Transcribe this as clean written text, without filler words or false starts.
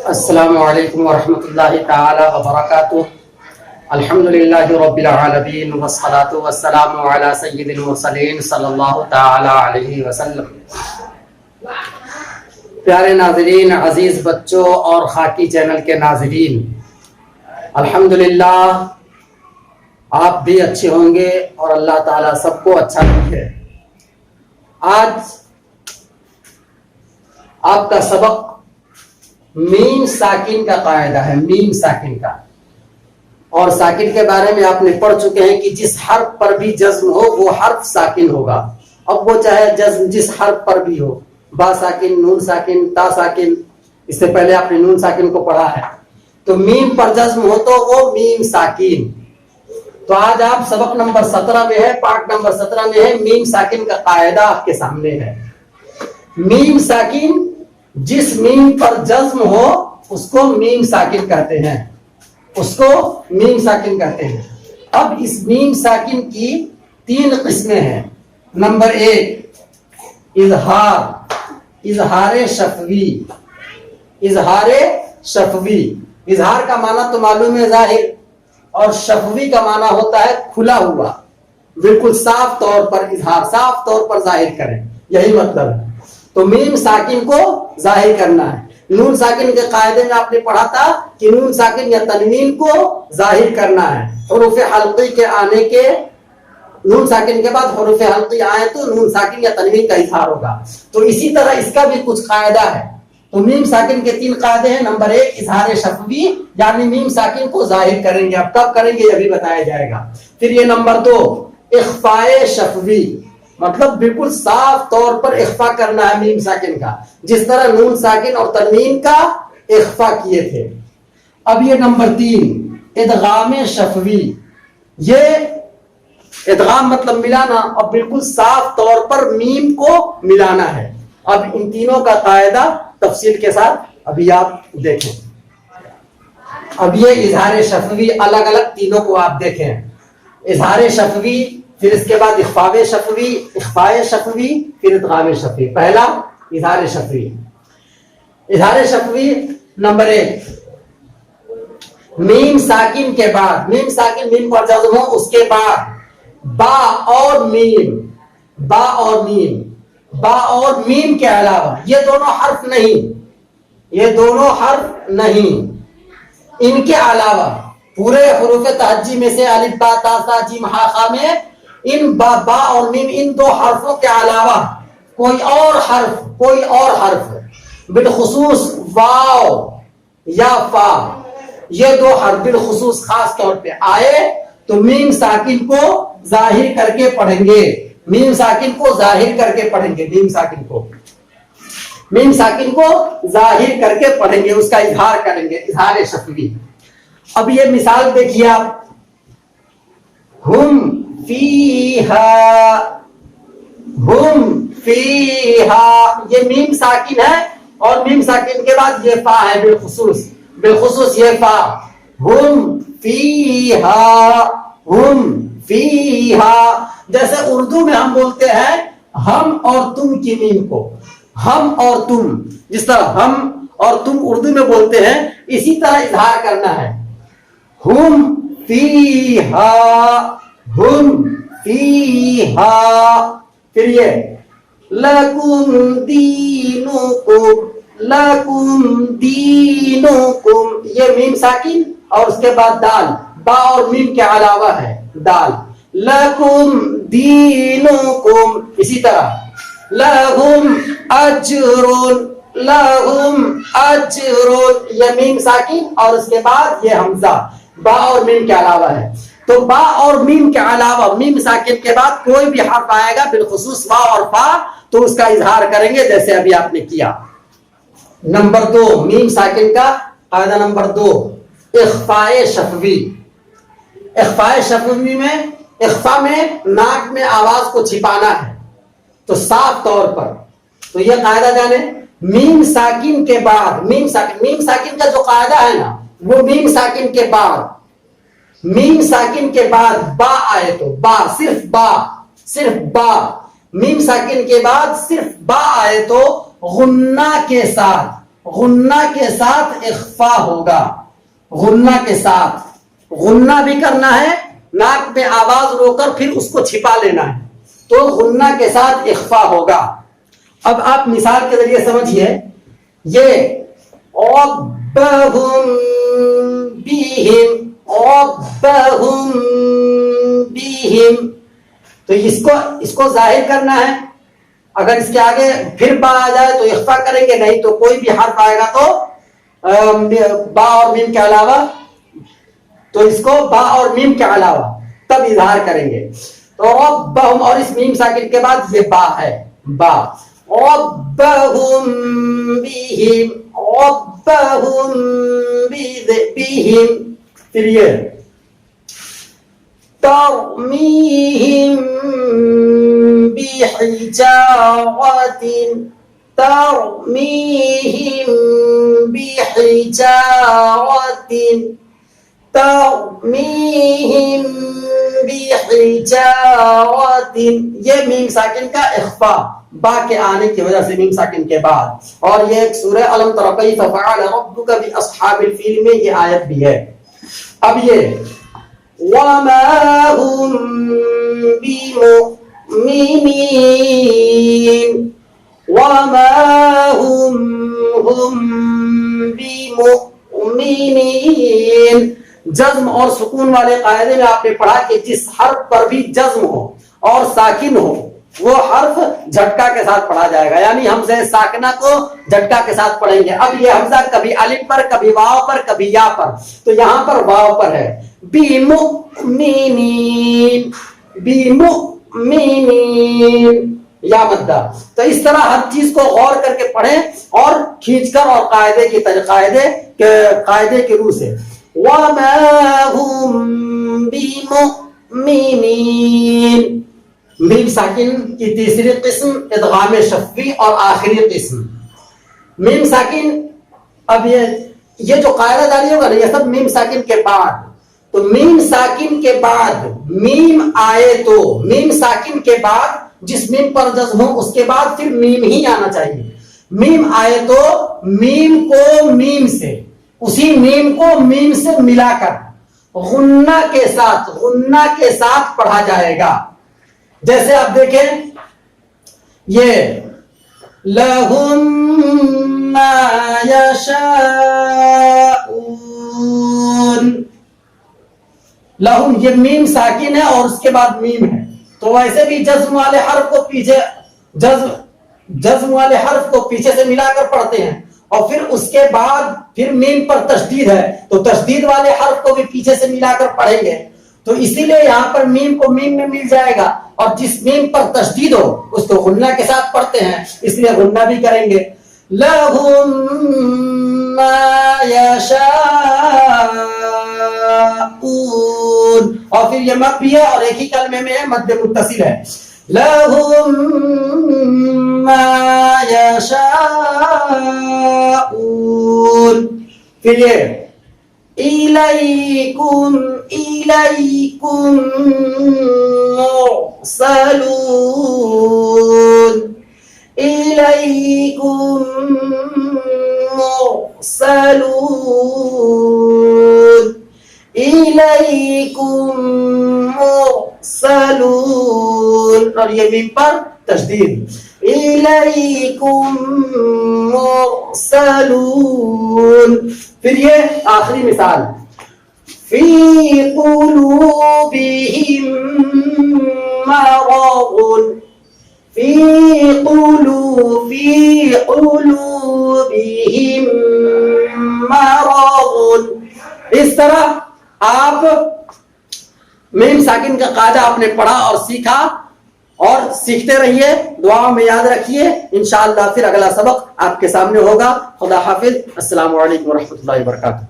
السلام علیکم ورحمۃ اللہ تعالی وبرکاتہ. الحمدللہ رب العالمین والصلاة والسلام علی سید المرسلین صلی اللہ تعالی علیہ وسلم. پیارے ناظرین، عزیز بچوں اور خاکی چینل کے ناظرین، الحمدللہ آپ بھی اچھے ہوں گے اور اللہ تعالیٰ سب کو اچھا رکھے. آج آپ کا سبق میم ساکن کا قاعدہ ہے. میم ساکن کا، اور ساکن کے بارے میں آپ نے پڑھ چکے ہیں کہ جس حرف پر بھی جزم ہو وہ حرف ساکن ہوگا. اب وہ چاہے جزم جس حرف پر بھی ہو، با ساکن، نون ساکن، تا ساکن. اس سے پہلے آپ نے نون ساکن کو پڑھا ہے. تو میم پر جزم ہو تو وہ میم ساکن. تو آج آپ سبق نمبر 17 میں ہے، پارٹ نمبر 17 میں ہے. میم ساکن کا قاعدہ آپ کے سامنے ہے. میم ساکن جس میم پر جزم ہو اس کو میم ساکن کہتے ہیں. اس کو میم ساکن کہتے ہیں. اب اس میم ساکن کی 3 قسمیں ہیں. نمبر 1 اظہار، اظہار شفوی. اظہار شفوی، اظہار کا معنی تو معلوم ہے ظاہر، اور شفوی کا معنی ہوتا ہے کھلا ہوا، بالکل صاف طور پر اظہار، صاف طور پر ظاہر کریں، یہی مطلب ہے. تو میم ساکن کو ظاہر کرنا ہے. نون ساکن کے قاعدے میں آپ نے پڑھا تھا کہ نون ساکن یا تنوین کو ظاہر کرنا ہے. حروف حلقی کے آنے کے، نون ساکن کے بعد حروف حلقی آئے تو نون ساکن یا تنوین کا اظہار ہوگا. تو اسی طرح اس کا بھی کچھ قاعدہ ہے. تو میم ساکن کے 3 قاعدے ہیں. نمبر 1 اظہار شفوی، یعنی میم ساکن کو ظاہر کریں گے. اب کب کریں گے یہ بھی بتایا جائے گا. پھر یہ نمبر 2 اخفاء شفوی، مطلب بالکل صاف طور پر اخفا کرنا ہے میم ساکن کا، جس طرح نون ساکن اور تنوین کا اخفا کیے تھے. اب یہ نمبر 3 ادغام شفوی. یہ ادغام مطلب ملانا، اور بالکل صاف طور پر میم کو ملانا ہے. اب ان تینوں کا قاعدہ تفصیل کے ساتھ ابھی آپ دیکھیں. اب یہ اظہار شفوی الگ الگ تینوں کو آپ دیکھیں. اظہار شفوی، پھر اس کے بعد اخفاء شفوی، اخفاء شفوی، پھر ادغام شفوی. پہلا اظہار شفوی. اظہار شفوی نمبر 1 میم ساکن کے بعد، میم ساکن میم پر جزم ہو، اس کے بعد با اور میم، با اور میم، با اور میم کے علاوہ یہ دونوں حرف نہیں، یہ دونوں حرف نہیں، ان کے علاوہ پورے حروف تہجی میں سے الف با تا سا جیم ہا خا میں ان با اور میم، ان 2 حرفوں کے علاوہ کوئی اور حرف، کوئی اور حرف بالخصوص واو یا فا، یہ 2 حرف بالخصوص خاص طور پہ آئے تو میم ساکن کو ظاہر کر کے پڑھیں گے. میم ساکن کو ظاہر کر کے پڑھیں گے. میم ساکن کو، میم ساکن کو ظاہر کر کے پڑھیں گے، اس کا اظہار کریں گے، اظہار شفوی. اب یہ مثال دیکھیے آپ، ہم فیہا، ہم فیہا، یہ میم ساکن ہے، اور میم ساکن کے بعد یہ فا ہے بالخصوص، بالخصوص یہ فا. ہم فیہا، ہم فیہا. جیسے اردو میں ہم بولتے ہیں ہم اور تم کی میم کو، ہم اور تم، جس طرح ہم اور تم اردو میں بولتے ہیں، اسی طرح اظہار کرنا ہے. ہم فیہا، ہم فیہا. پھر یہ لکم دینکم، لکم دینکم، یہ میم ساکن اور اس کے بعد دال، با اور میم کے علاوہ ہے دال. لکم دینکم. اسی طرح لہم اجرون، لہم اجرون، یہ میم ساکن اور اس کے بعد یہ حمزہ با اور میم کے علاوہ ہے. تو با اور میم کے علاوہ میم ساکن کے بعد کوئی بھی حرف آئے گا بالخصوص با اور فا تو اس کا اظہار کریں گے جیسے ابھی آپ نے کیا. نمبر 2 میم ساکن کا قاعدہ نمبر 2 اخفاء شفوی. اخفاء شفوی میں، اخفاء میں ناک میں آواز کو چھپانا ہے تو صاف طور پر. تو یہ قاعدہ جانے، میم ساکن کے بعد، میم ساکن کا جو قاعدہ ہے نا، وہ میم ساکن کے بعد، میم ساکن کے بعد با آئے تو با، صرف با، صرف با. میم ساکن کے بعد صرف با آئے تو غنہ کے ساتھ، غنہ کے ساتھ اخفا ہوگا، غنہ کے ساتھ، غنہ بھی کرنا ہے، ناک پہ آواز رو کر پھر اس کو چھپا لینا ہے، تو غنہ کے ساتھ اخفا ہوگا۔ اب آپ مثال کے ذریعے سمجھیے، یہ ربہم بہم، ربہم بہم، تو اس کو ظاہر کرنا ہے۔ اگر اس کے آگے پھر با آ جائے تو اخفا کریں گے، نہیں تو کوئی بھی حرف آئے گا تو با اور میم کے علاوہ، تو اس کو با اور میم کے علاوہ تب اظہار کریں گے۔ تو ربہم، اور اس میم ساکن کے بعد یہ با ہے، با، ربہم بہم، ربہم بہم، پھر یہ ترمیہم بحجارۃ، ترمیہم بحجارۃ، ترمیہم بحجارۃ، یہ میم ساکن کا اخفا با کے آنے کی وجہ سے میم ساکن کے بعد، اور یہ ایک سورہ الم تر کیف فعل ربک باصحاب الفیل میں یہ آیت بھی ہے۔ اب یہ وما هم بمؤمنین، وما هم بمؤمنین، جزم اور سکون والے قاعدے میں آپ نے پڑھا کہ جس حرف پر بھی جزم ہو اور ساکن ہو وہ حرف جھٹکا کے ساتھ پڑھا جائے گا، یعنی حمزہ ساکنہ کو جھٹکا کے ساتھ پڑھیں گے۔ اب یہ حمزہ کبھی الف پر، کبھی واو پر، کبھی یا پر، تو یہاں پر واو پر ہے، بِمُؤْمِنِينَ، بِمُؤْمِنِينَ، یا مدہ۔ تو اس طرح ہر چیز کو غور کر کے پڑھیں اور کھینچ کر، اور قاعدے کی روح سے، وَمَا هُمْ بِمُؤْمِنِينَ۔ میم ساکن کی تیسری قسم ادغام شفوی، اور آخری قسم میم ساکن۔ اب یہ جو قاعدہ جاری ہوگا نا، یہ سب میم ساکن کے بعد، تو میم ساکن کے بعد میم آئے تو میم ساکن کے بعد جس میم پر جزم ہو اس کے بعد پھر میم ہی آنا چاہیے۔ میم آئے تو میم کو میم سے، اسی میم کو میم سے ملا کر غنہ کے ساتھ پڑھا جائے گا۔ جیسے آپ دیکھیں، یہ لَهُم مَّا يَشَاءُونَ، لہم یہ میم ساکن ہے اور اس کے بعد میم ہے، تو ویسے بھی جزم والے حرف کو پیچھے سے ملا کر پڑھتے ہیں، اور پھر اس کے بعد پھر میم پر تشدید ہے تو تشدید والے حرف کو بھی پیچھے سے ملا کر پڑھیں گے، تو اسی لیے یہاں پر میم کو میم میں مل جائے گا، اور جس میم پر تشدید ہو اس کو غنہ کے ساتھ پڑھتے ہیں، اس لیے غنہ بھی کریں گے۔ لَهُم مَّا يَشَاءُونَ، اور پھر یہ مد بھی ہے اور ایک ہی کلمے میں ہے، مد متصل ہے۔ لَهُم مَّا يَشَاءُونَ، پھر یہ إِلَيْكُمْ مُرْسَلُونَ، إِلَيْكُمْ مُرْسَلُونَ، إِلَيْكُمْ مُرْسَلُونَ، اور یہ میم پر تشدید، إِلَيْكُمْ مُرْسَلُونَ۔ پھر یہ آخری مثال، فِي قُلُوبِهِم مَّرَضٌ، فِي قُلُوبِهِم مَّرَضٌ۔ اس طرح آپ میم ساکن کا قاعدہ آپ نے پڑھا اور سیکھا، اور سیکھتے رہیے، دعاؤں میں یاد رکھیے، انشاءاللہ پھر اگلا سبق آپ کے سامنے ہوگا۔ خدا حافظ، السلام علیکم ورحمۃ اللہ وبرکاتہ۔